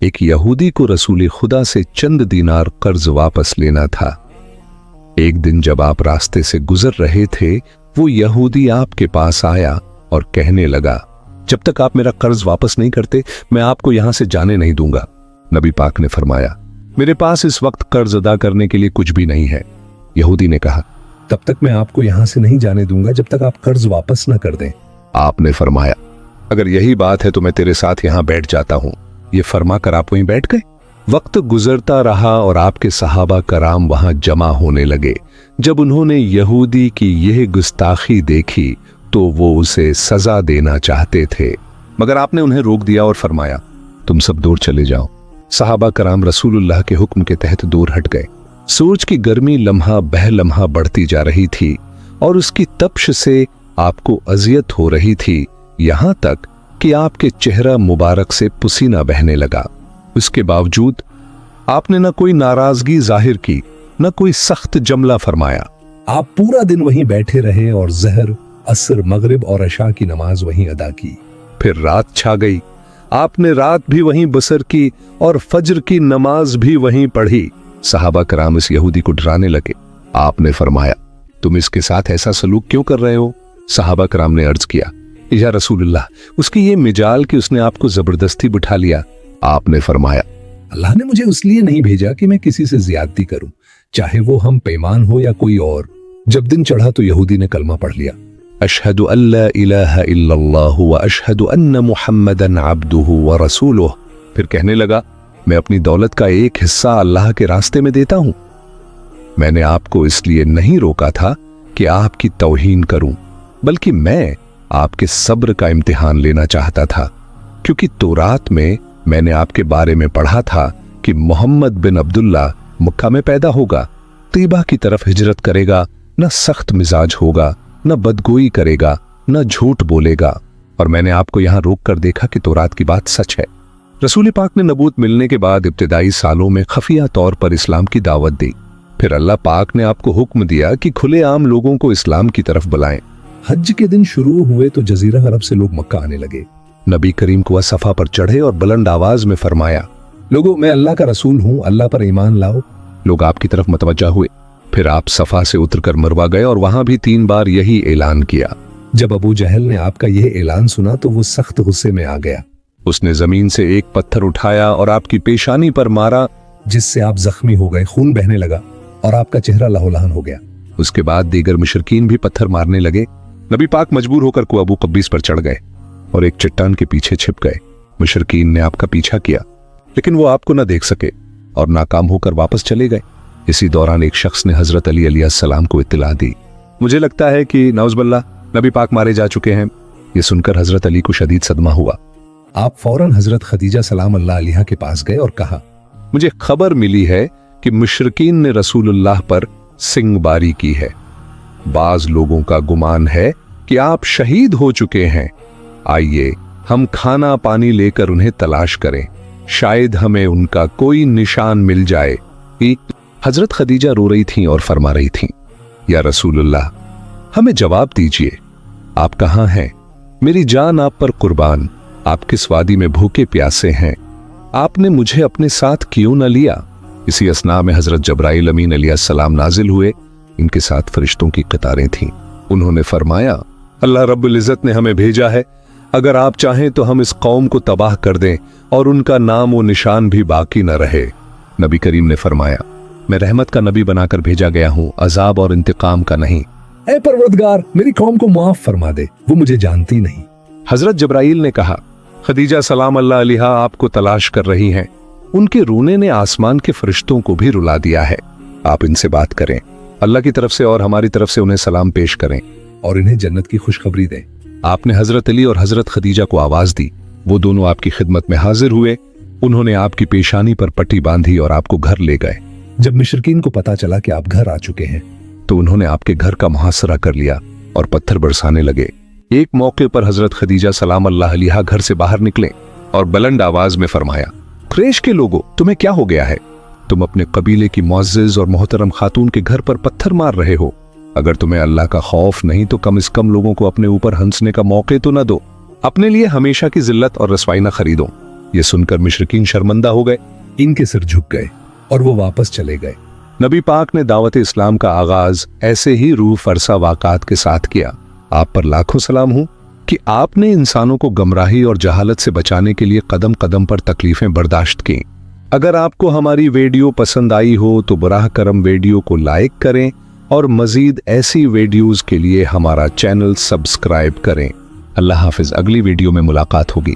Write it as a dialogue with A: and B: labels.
A: एक यहूदी को रसूल खुदा से चंद दीनार कर्ज वापस लेना था। एक दिन जब आप रास्ते से गुजर रहे थे, वो यहूदी आपके पास आया और कहने लगा, जब तक आप मेरा कर्ज वापस नहीं करते मैं आपको यहां से जाने नहीं दूंगा। नबी पाक ने फरमाया, मेरे पास इस वक्त कर्ज अदा करने के लिए कुछ भी नहीं है। यहूदी ने कहा, तब तक मैं आपको यहां से नहीं जाने दूंगा जब तक आप कर्ज वापस न कर दें। आपने फरमाया, अगर यही बात है तो मैं तेरे साथ यहां बैठ जाता हूं। ये फरमा कर आप वहीं बैठ गए। वक्त गुजरता रहा और आपके सहाबा कराम वहां जमा होने लगे। जब उन्होंने यहूदी की यह गुस्ताखी देखी तो वो उसे सजा देना चाहते थे, मगर आपने उन्हें रोक दिया और फरमाया, तुम सब दूर चले जाओ। सहाबा कराम रसूलुल्लाह के हुक्म के तहत दूर हट गए। सूरज की गर्मी लम्हा बह लम्हा बढ़ती जा रही थी और उसकी तपश से आपको अजियत हो रही थी, यहां तक कि आपके चेहरा मुबारक से पसीना बहने लगा। उसके बावजूद आपने न कोई नाराजगी जाहिर की, न कोई सख्त जमला फरमाया। आप पूरा दिन वहीं बैठे रहे और ज़हर, असर, मगरिब और अशा की नमाज वहीं अदा की। फिर रात छा गई। आपने रात भी वहीं बसर की और फज्र की नमाज भी वहीं पढ़ी। सहाबा कराम इस यहूदी को डराने लगे। आपने फरमाया, तुम इसके साथ ऐसा सलूक क्यों कर रहे हो? सहाबा कराम ने अर्ज किया, या रसूलुल्लाह, उसकी ये मिजाल कि उसने आपको जबरदस्ती बिठा लिया। आपने फरमाया, अल्लाह ने मुझे इसलिए नहीं भेजा कि मैं किसी से ज्यादती करूं, चाहे वो हम पैमान हो या कोई और। जब दिन चढ़ा तो यहूदी ने कलमा पढ़ लिया, अशहदु अल्ला इलाहा इल्लल्लाहु व अशहदु अन्न मुहम्मदन अब्दुहु व रसूलुहु। फिर कहने लगा, मैं अपनी दौलत का एक हिस्सा अल्लाह के रास्ते में देता हूं। मैंने आपको इसलिए नहीं रोका था कि आपकी तौहीन करूं, बल्कि मैं आपके सब्र का इम्तिहान लेना चाहता था, क्योंकि तौरात में मैंने आपके बारे में पढ़ा था कि मोहम्मद बिन अब्दुल्ला मक्का में पैदा होगा, तैयबा की तरफ हिजरत करेगा, न सख्त मिजाज होगा, न बदगोई करेगा, न झूठ बोलेगा। और मैंने आपको यहां रोक कर देखा कि तौरात की बात सच है। रसूल पाक ने नबूत मिलने के बाद इब्तिदाई सालों में खफिया तौर पर इस्लाम की दावत दी। फिर अल्लाह पाक ने आपको हुक्म दिया कि खुलेआम लोगों को इस्लाम की तरफ बुलाएं। हज के दिन शुरू हुए तो जजीरा अरब से लोग मक्का आने लगे। नबी करीम को सफा पर चढ़े और बुलंद आवाज में फरमाया, लोगों, मैं अल्लाह का रसूल हूं, अल्लाह पर ईमान लाओ। लोग आपकी तरफ मतवज्जा हुए। फिर आप सफा से उतरकर मरवा गए और वहां भी 3 बार यही ऐलान किया। जब अबू जहल ने आपका यह ऐलान सुना तो वो सख्त गुस्से में आ गया। उसने जमीन से एक पत्थर उठाया और आपकी पेशानी पर मारा, जिससे आप जख्मी हो गए, खून बहने लगा और आपका चेहरा लहूलुहान हो गया। उसके बाद दीगर मुशरिकीन भी पत्थर मारने लगे। नबी पाक मजबूर होकर कुआबू कब्बीस पर चढ़ गए और एक चट्टान के पीछे छिप गए। मुशरिकीन ने आपका पीछा किया, लेकिन वो आपको न देख सके और नाकाम होकर वापस चले गए। इसी दौरान एक शख्स ने हजरत अली अलैहिस्सलाम को इत्तला दी, मुझे लगता है कि नौज़बिल्लाह नबी पाक मारे जा चुके हैं। ये सुनकर हजरत अली को शदीद सदमा हुआ। आप फौरन हजरत खदीजा सलाम अल्लाह अलैहा के पास गए और कहा, मुझे खबर मिली है कि मुशरिकीन ने रसूलुल्लाह पर सिंगबारी की है। बाज लोगों का गुमान है कि आप शहीद हो चुके हैं। आइए हम खाना पानी लेकर उन्हें तलाश करें, शायद हमें उनका कोई निशान मिल जाए। कि हजरत खदीजा रो रही थीं और फरमा रही थीं, या रसूलुल्लाह, हमें जवाब दीजिए, आप कहां हैं? मेरी जान आप पर कुर्बान, आप किस वादी में भूखे प्यासे हैं? आपने मुझे अपने साथ क्यों न लिया? इसी असना में हजरत जब्राइल अमीन अलैहिस्सलाम नाजिल हुए। इनके साथ फरिश्तों की कतारें थीं। उन्होंने फरमाया, अल्लाह रब्बुल इज्जत ने हमें भेजा है। अगर आप चाहें तो हम इस कौम को तबाह कर दें और उनका नाम व निशान भी बाकी न रहे। नबी करीम ने फरमाया, मैं रहमत का नबी बनाकर भेजा गया हूं, अजाब और इंतकाम का नहीं। ऐ परवरदिगार, मेरी कौम को माफ फरमा दे, वो मुझे जानती नहीं। हजरत जब्राइल ने कहा, खदीजा सलाम अल्लाह अलैहा आपको तलाश कर रही हैं। उनके रोने ने आसमान के फरिश्तों को भी रुला दिया है। आप इनसे बात करें, अल्लाह की तरफ से और हमारी तरफ से उन्हें सलाम पेश करें और इन्हें जन्नत की खुशखबरी दें। आपने हजरत अली और हजरत खदीजा को आवाज दी। वो दोनों आपकी खिदमत में हाजिर हुए। उन्होंने आपकी पेशानी पर पट्टी बांधी और आपको घर ले गए। जब मुशरिकीन को पता चला कि आप घर आ चुके हैं तो उन्होंने आपके घर का मुहासरा कर लिया और पत्थर बरसाने लगे। एक मौके पर हजरत खदीजा सलाम अल्लाह अलैहा घर से बाहर निकले और बुलंद आवाज में फरमाया, कुरैश के लोगों, तुम्हें क्या हो गया है? तुम अपने कबीले की मुअज़्ज़िज़ और मोहतरम खातून के घर पर पत्थर मार रहे हो। अगर तुम्हें अल्लाह का खौफ नहीं तो कम से कम लोगों को अपने ऊपर हंसने का मौके तो न दो। अपने लिए हमेशा की जिल्लत और रसवाई न खरीदो। ये सुनकर मुशरिकीन शर्मिंदा हो गए, इनके सिर झुक गए और वो वापस चले गए। नबी पाक ने दावत इस्लाम का आगाज ऐसे ही रूह फरसा वाक़ात के साथ किया। आप पर लाखों सलाम हो कि आपने इंसानों को गमराही और जहालत से बचाने के लिए कदम कदम पर तकलीफें बर्दाश्त की। अगर आपको हमारी वीडियो पसंद आई हो तो बराह करम वीडियो को लाइक करें और मजीद ऐसी वीडियोस के लिए हमारा चैनल सब्सक्राइब करें। अल्लाह हाफिज। अगली वीडियो में मुलाकात होगी।